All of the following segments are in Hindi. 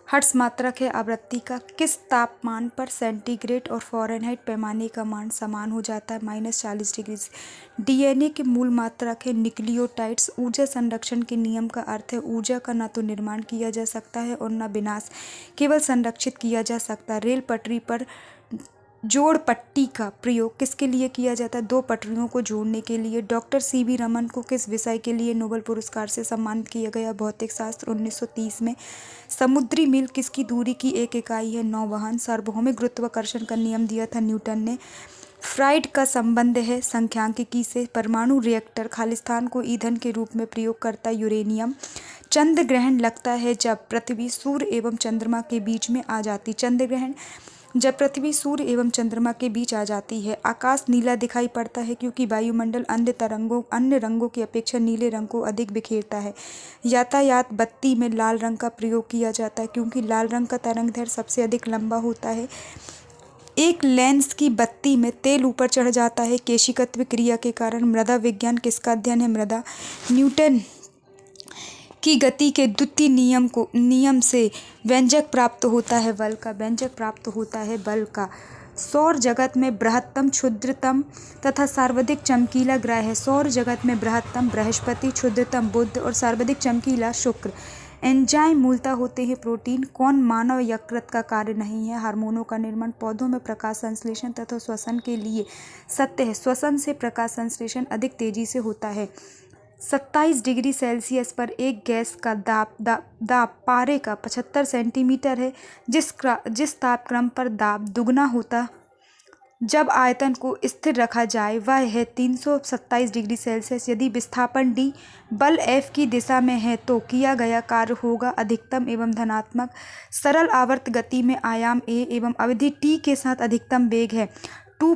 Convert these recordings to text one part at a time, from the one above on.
हर्ट्ज मात्रक है आवृत्ति का। किस तापमान पर सेंटीग्रेड और फ़ारेनहाइट पैमाने का मान समान हो जाता है -40 डिग्री से। डीएनए के मूल मात्रक है न्यूक्लियोटाइड्स। ऊर्जा संरक्षण के नियम का अर्थ है ऊर्जा का न तो निर्माण किया जा सकता है और न विनाश, केवल संरक्षित किया जा सकता है। रेल पटरी पर जोड़ पट्टी का प्रयोग किसके लिए किया जाता है? दो पटरियों को जोड़ने के लिए। डॉक्टर सीवी रमन को किस विषय के लिए नोबेल पुरस्कार से सम्मानित किया गया? भौतिक शास्त्र 1930 में। समुद्री मील किसकी दूरी की एक इकाई है? नौवहन। सार्वभौमिक गुरुत्वाकर्षण का नियम दिया था न्यूटन ने। फ्राइड का संबंध है सांख्यिकी से। परमाणु रिएक्टर खालिस्तान को ईंधन के रूप में प्रयोग करता यूरेनियम। चंद्र ग्रहण लगता है जब पृथ्वी सूर्य एवं चंद्रमा के बीच में आ जाती। चंद्र ग्रहण जब पृथ्वी सूर्य एवं चंद्रमा के बीच आ जाती है। आकाश नीला दिखाई पड़ता है क्योंकि वायुमंडल अन्य रंगों की अपेक्षा नीले रंग को अधिक बिखेरता है। यातायात बत्ती में लाल रंग का प्रयोग किया जाता है क्योंकि लाल रंग का तरंगदैर्घ्य सबसे अधिक लंबा होता है। एक लेंस की बत्ती में तेल ऊपर चढ़ जाता है केशिकत्व क्रिया के कारण। मृदा विज्ञान किसका अध्ययन है? मृदा। न्यूटन की गति के द्वितीय नियम से व्यंजक प्राप्त होता है बल का। व्यंजक प्राप्त होता है बल का। सौर जगत में बृहत्तम, क्षुद्रतम तथा सर्वाधिक चमकीला ग्रह है। सौर जगत में बृहत्तम बृहस्पति, क्षुद्रतम बुध और सर्वाधिक चमकीला शुक्र। एंजाइम मूलतः होते हैं प्रोटीन। कौन मानव यकृत का कार्य नहीं है? हार्मोनों का निर्माण। पौधों में प्रकाश संश्लेषण तथा श्वसन के लिए सत्य है। श्वसन से प्रकाश संश्लेषण अधिक तेजी से होता है। 27 डिग्री सेल्सियस पर एक गैस का दाब पारे का 75 सेंटीमीटर है। जिस तापक्रम पर दाब दुगना होता जब आयतन को स्थिर रखा जाए वह है 327 डिग्री सेल्सियस। यदि विस्थापन d बल F की दिशा में है तो किया गया कार्य होगा अधिकतम एवं धनात्मक। सरल आवर्त गति में आयाम a एवं अवधि t के साथ अधिकतम वेग है 2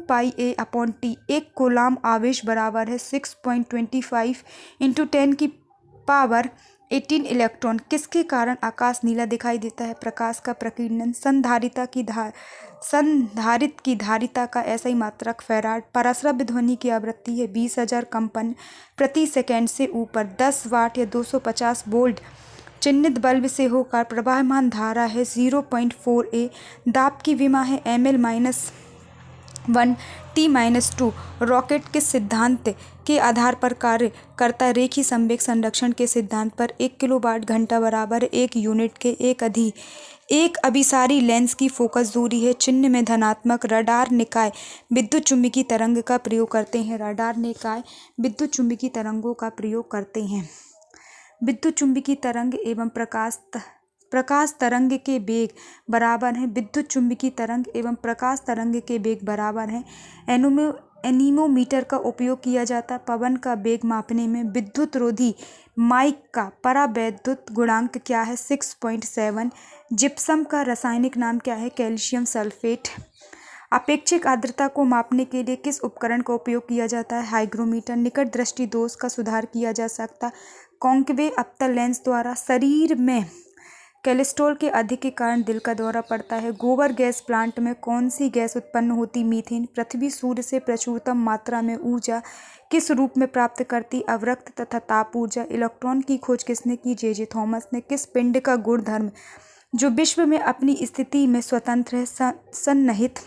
पाई a अपॉन t। एक कूलाम आवेश बराबर है 6.25 × 10⁻18 इलेक्ट्रॉन। किसके कारण आकाश नीला दिखाई देता है? प्रकाश का प्रकीर्णन। संधारित्र की धारिता का ऐसा ही मात्रक फैराड। पराश्रव्य ध्वनि की आवृत्ति है 20,000 कंपन प्रति सेकंड से ऊपर। 10 वाट या 250 वोल्ट चिन्हित बल्ब से होकर प्रवाहमान धारा है 0.4 A। दाब की विमा है ml-1 T-2। रॉकेट किस सिद्धांत के आधार पर कार्य करता है? रेखीय संवेग संरक्षण के सिद्धांत पर। 1 किलोवाट घंटा बराबर 1 यूनिट के एक अभिसारी लेंस की फोकस दूरी है चिन्ह में धनात्मक। रडार निकाय विद्युत चुम्बकीय तरंग का प्रयोग करते हैं। रडार निकाय विद्युत चुम्बकीय तरंगों का प्रयोग करते हैं। विद्युत चुम्बकीय तरंग एवं प्रकाश तरंग के वेग बराबर हैं। विद्युत चुम्बकीय तरंग एवं प्रकाश तरंग के वेग बराबर हैं। एनीमोमीटर का उपयोग किया जाता है पवन का वेग मापने में। विद्युत रोधी माइक का परावैद्युत गुणांक क्या है? 6.7। जिप्सम का रासायनिक नाम क्या है? Calcium sulphate. अपेक्षित आर्द्रता को मापने के लिए किस उपकरण का उपयोग किया जाता है? हाइग्रोमीटर। निकट दृष्टि दोष का सुधार किया जा सकता कॉन्केव अवतल लेंस द्वारा। शरीर में कोलेस्ट्रॉल के अधिक के कारण दिल का दौरा पड़ता है। गोबर गैस प्लांट में कौन सी गैस उत्पन्न होती? मीथेन। पृथ्वी सूर्य से प्रचुरतम मात्रा में ऊर्जा किस रूप में प्राप्त करती? अवरक्त तथा ताप ऊर्जा। इलेक्ट्रॉन की खोज किसने की? जे थॉमस ने। किस पिंड का गुणधर्म जो विश्व में अपनी स्थिति में स्वतंत्र है? सन्निहित।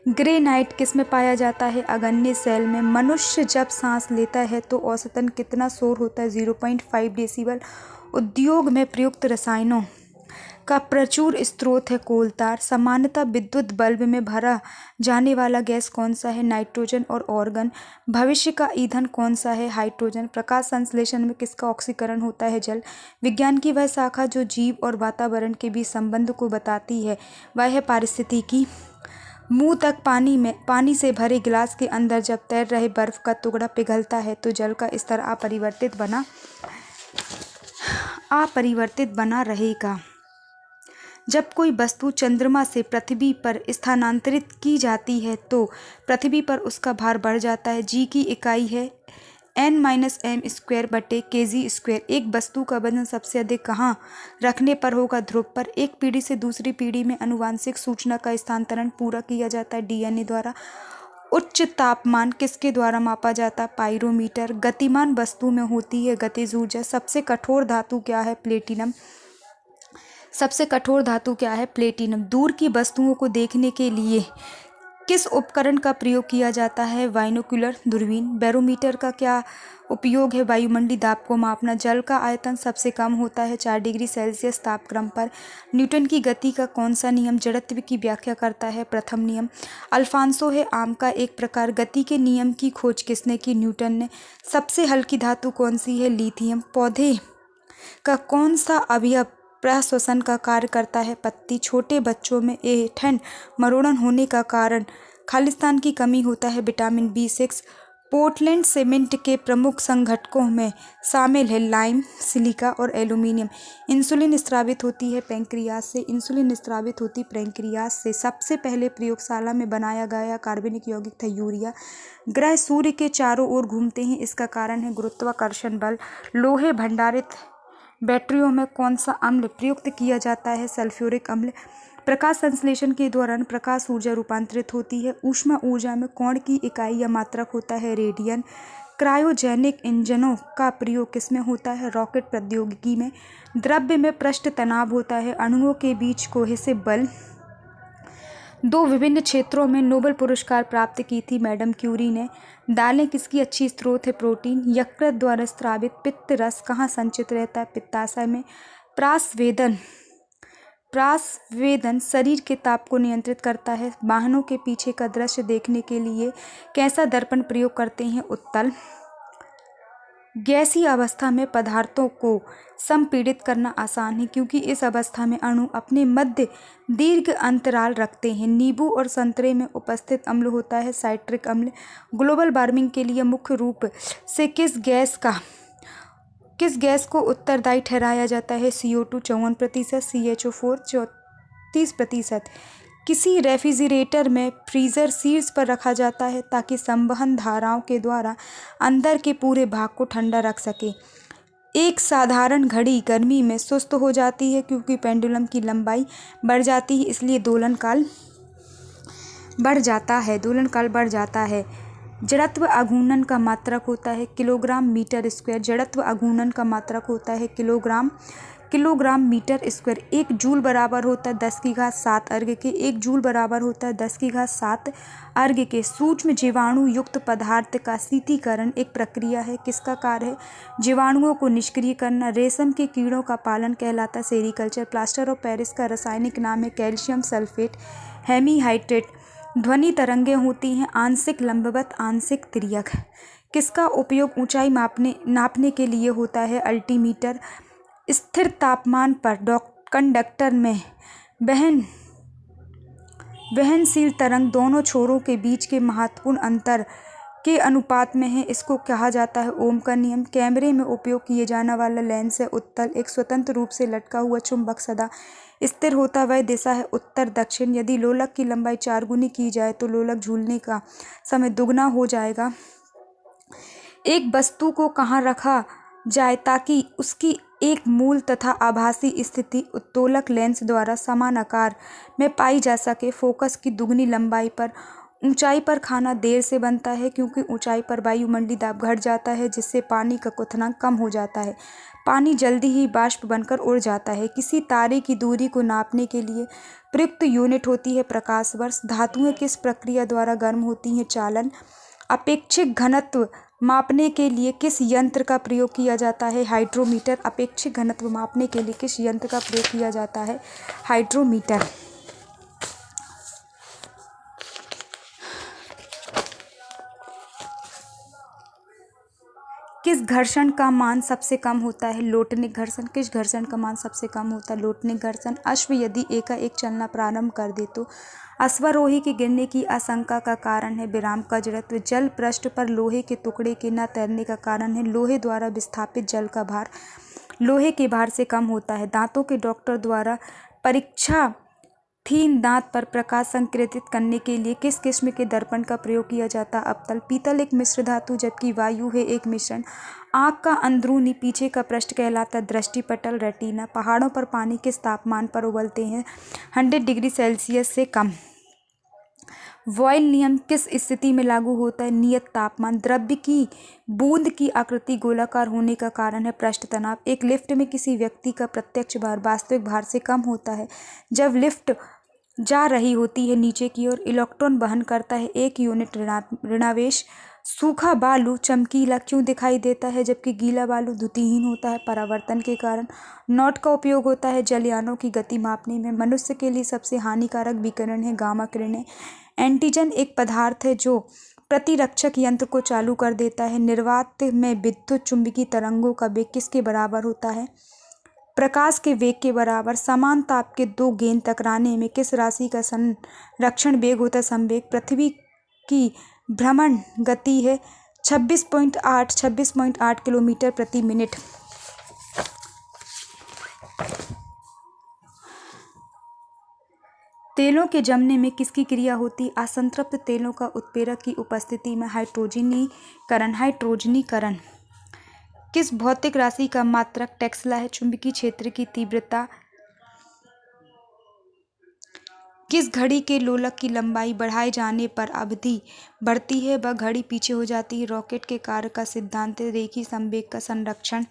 ग्रेनाइट किस में पाया जाता है? अग्न्य सेल में। मनुष्य जब सांस लेता है तो औसतन कितना शोर होता है? 0.5 डेसिबल। उद्योग में प्रयुक्त रसायनों का प्रचुर स्रोत है कोलतार। सामान्यतः विद्युत बल्ब में भरा जाने वाला गैस कौन सा है? नाइट्रोजन और ऑर्गन। भविष्य का ईंधन कौन सा है? हाइड्रोजन। प्रकाश संश्लेषण में किसका ऑक्सीकरण होता है? जल। विज्ञान की वह शाखा जो जीव और वातावरण के बीच संबंध को बताती है वह है पारिस्थितिकी। मुंह तक पानी से भरे गिलास के अंदर जब तैर रहे बर्फ का टुकड़ा पिघलता है तो जल का स्तर अपरिवर्तित बना रहेगा। जब कोई वस्तु चंद्रमा से पृथ्वी पर स्थानांतरित की जाती है तो पृथ्वी पर उसका भार बढ़ जाता है। जी की इकाई है n-m²/kg²। एक वस्तु का वजन सबसे अधिक कहाँ रखने पर होगा? ध्रुव पर। एक पीढ़ी से दूसरी पीढ़ी में आनुवांशिक सूचना का स्थानांतरण पूरा किया जाता है डीएनए द्वारा। उच्च तापमान किसके द्वारा मापा जाता है? पाइरोमीटर। गतिमान वस्तु में होती है गतिज ऊर्जा। सबसे कठोर धातु क्या है? प्लेटिनम। सबसे कठोर धातु क्या है? प्लेटिनम। दूर की वस्तुओं को देखने के लिए किस उपकरण का प्रयोग किया जाता है? बाइनोकुलर, दूरबीन। बैरोमीटर का क्या उपयोग है? वायुमंडलीय दाब को मापना। जल का आयतन सबसे कम होता है 4 डिग्री सेल्सियस तापक्रम पर। न्यूटन की गति का कौन सा नियम जड़त्व की व्याख्या करता है? प्रथम नियम। अल्फांसो है आम का एक प्रकार। गति के नियम की खोज किसने की? न्यूटन ने। सबसे हल्की धातु कौन सी है? लिथियम। पौधे का कौन सा अवयव प्रश्वसन का कार्य करता है? पत्ती। छोटे बच्चों में ऐंठन मरोड़न होने का कारण खालिस्तान की कमी होता है। Vitamin B6। पोर्टलैंड सीमेंट के प्रमुख संघटकों में शामिल है लाइम, सिलिका और एल्यूमीनियम। इंसुलिन स्रावित होती है पैंक्रियास से। इंसुलिन स्रावित होती पैंक्रियास से। सबसे पहले प्रयोगशाला में बनाया गया कार्बनिक यौगिक था यूरिया। ग्रह सूर्य के चारों ओर घूमते हैं, इसका कारण है गुरुत्वाकर्षण बल। लोहे भंडारित बैटरियों में कौन सा अम्ल प्रयुक्त किया जाता है? सल्फ्यूरिक अम्ल। प्रकाश संश्लेषण के दौरान प्रकाश ऊर्जा रूपांतरित होती है। ऊष्मा ऊर्जा में कोण की इकाई या मात्रक होता है? रेडियन। क्रायोजेनिक इंजनों का प्रयोग किसमें होता है? रॉकेट प्रौद्योगिकी में। द्रव्य में पृष्ठ तनाव होता है। अणुओं के बीच कोहेसिव बल। 2 विभिन्न क्षेत्रों में नोबेल पुरस्कार प्राप्त की थी मैडम क्यूरी ने। दालें किसकी अच्छी स्रोत है? प्रोटीन। यकृत द्वारा स्रावित पित्त रस कहाँ संचित रहता है? पित्ताशय में। प्रासवेदन शरीर के ताप को नियंत्रित करता है। वाहनों के पीछे का दृश्य देखने के लिए कैसा दर्पण प्रयोग करते हैं? उत्तल। गैसीय अवस्था में पदार्थों को संपीड़ित करना आसान है क्योंकि इस अवस्था में अणु अपने मध्य दीर्घ अंतराल रखते हैं। नींबू और संतरे में उपस्थित अम्ल होता है साइट्रिक अम्ल। ग्लोबल वार्मिंग के लिए मुख्य रूप से किस गैस को उत्तरदायी ठहराया जाता है? CO2 54%, CHO4 34%। किसी रेफ्रिजरेटर में फ्रीजर शीर्ष पर रखा जाता है ताकि संवहन धाराओं के द्वारा अंदर के पूरे भाग को ठंडा रख सके। एक साधारण घड़ी गर्मी में सुस्त हो जाती है क्योंकि पेंडुलम की लंबाई बढ़ जाती है, इसलिए दोलनकाल बढ़ जाता है। जड़त्व आघूर्णन का मात्रक होता है किलोग्राम मीटर स्क्वायर। जड़त्व आघूर्णन का मात्रक होता है किलोग्राम मीटर स्क्वायर। 1 जूल बराबर होता है 10⁻7 अर्घ के। 1 जूल बराबर होता है 10⁻7 अर्घ के। सूक्ष्म जीवाणु युक्त पदार्थ का शीतलीकरण एक प्रक्रिया है, किसका कार्य है? जीवाणुओं को निष्क्रिय करना। रेशम के कीड़ों का पालन कहलाता है सेरीकल्चर। प्लास्टर ऑफ पेरिस का रासायनिक नाम है कैल्शियम सल्फेट हेमीहाइड्रेट। ध्वनि तरंगें होती हैं आंशिक लंबवत, आंशिक तिर्यक। किसका उपयोग ऊंचाई नापने के लिए होता है? अल्टीमीटर। स्थिर तापमान पर कंडक्टर में वहनशील तरंग दोनों छोरों के बीच के महत्वपूर्ण अंतर के अनुपात में है, इसको कहा जाता है ओम का नियम। कैमरे में उपयोग किए जाने वाला लेंस है उत्तल। एक स्वतंत्र रूप से लटका हुआ चुंबक सदा स्थिर होता वह दिशा है उत्तर दक्षिण। यदि लोलक की लंबाई 4 गुनी की जाए तो लोलक झूलने का समय दुगना हो जाएगा। एक वस्तु को कहाँ रखा जाए ताकि उसकी एक मूल तथा आभासी स्थिति उत्तोलक लेंस द्वारा समान आकार में पाई जा सके? फोकस की दुगनी लंबाई पर। ऊंचाई पर खाना देर से बनता है क्योंकि ऊंचाई पर वायुमंडलीय दाब घट जाता है जिससे पानी का क्वथनांक कम हो जाता है। पानी जल्दी ही बाष्प बनकर उड़ जाता है। किसी तारे की दूरी को नापने के लिए प्रयुक्त यूनिट होती है प्रकाश वर्ष। धातुएं किस प्रक्रिया द्वारा गर्म होती हैं? चालन। अपेक्षिक घनत्व मापने के लिए किस यंत्र का प्रयोग किया जाता है? हाइड्रोमीटर। अपेक्षिक घनत्व मापने के लिए किस यंत्र का प्रयोग किया जाता है? हाइड्रोमीटर। किस घर्षण का मान सबसे कम होता है? लोटनिक घर्षण। किस घर्षण का मान सबसे कम होता है? लोटनिक घर्षण। अश्व यदि एकाएक चलना प्रारंभ कर दे तो अश्वारोही के गिरने की आशंका का कारण है विराम का जड़त्व। जल पृष्ठ पर लोहे के टुकड़े के न तैरने का कारण है लोहे द्वारा विस्थापित जल का भार लोहे के भार से कम होता है। दांतों के डॉक्टर द्वारा परीक्षा थीन दांत पर प्रकाश संकृतित करने के लिए किस किस्म के दर्पण का प्रयोग किया जाता है? अवतल। पीतल एक मिश्र धातु जबकि वायु है एक मिश्रण। आँख का अंदरूनी पीछे का पृष्ठ कहलाता है दृष्टिपटल रेटिना। पहाड़ों पर पानी किस तापमान पर उबलते हैं? 100 डिग्री सेल्सियस से कम। बॉयल नियम किस स्थिति में लागू होता है? नियत तापमान। द्रव्य की बूंद की आकृति गोलाकार होने का कारण है पृष्ठ तनाव। एक लिफ्ट में किसी व्यक्ति का प्रत्यक्ष भार वास्तविक भार से कम होता है जब लिफ्ट जा रही होती है नीचे की ओर। इलेक्ट्रॉन वहन करता है 1 यूनिट ऋणावेश। सूखा बालू चमकीला क्यों दिखाई देता है जबकि गीला बालू द्युतिहीन होता है? परावर्तन के कारण। नॉट का उपयोग होता है जलयानों की गति मापने में। मनुष्य के लिए सबसे हानिकारक विकिरण है गामा किरणें। एंटीजन एक पदार्थ है जो प्रतिरक्षक यंत्र को चालू कर देता है। निर्वात में विद्युत चुंबकीय तरंगों का वेग किसके बराबर होता है? प्रकाश के वेग के बराबर। समान ताप के दो गेंद टकराने में किस राशि का संरक्षण वेग होता है? संवेग। पृथ्वी की भ्रमण गति है 26.8 किलोमीटर प्रति मिनट। तेलों के जमने में किसकी क्रिया होती है? असंतृप्त तेलों का उत्प्रेरक की उपस्थिति में हाइड्रोजनीकरण। किस भौतिक राशि का मात्रक टेस्ला है? चुंबकीय क्षेत्र की तीव्रता। किस घड़ी के लोलक की लंबाई बढ़ाए जाने पर अवधि बढ़ती है व घड़ी पीछे हो जाती है? रॉकेट के कार्य का सिद्धांत है रेखीय संवेग का संरक्षण।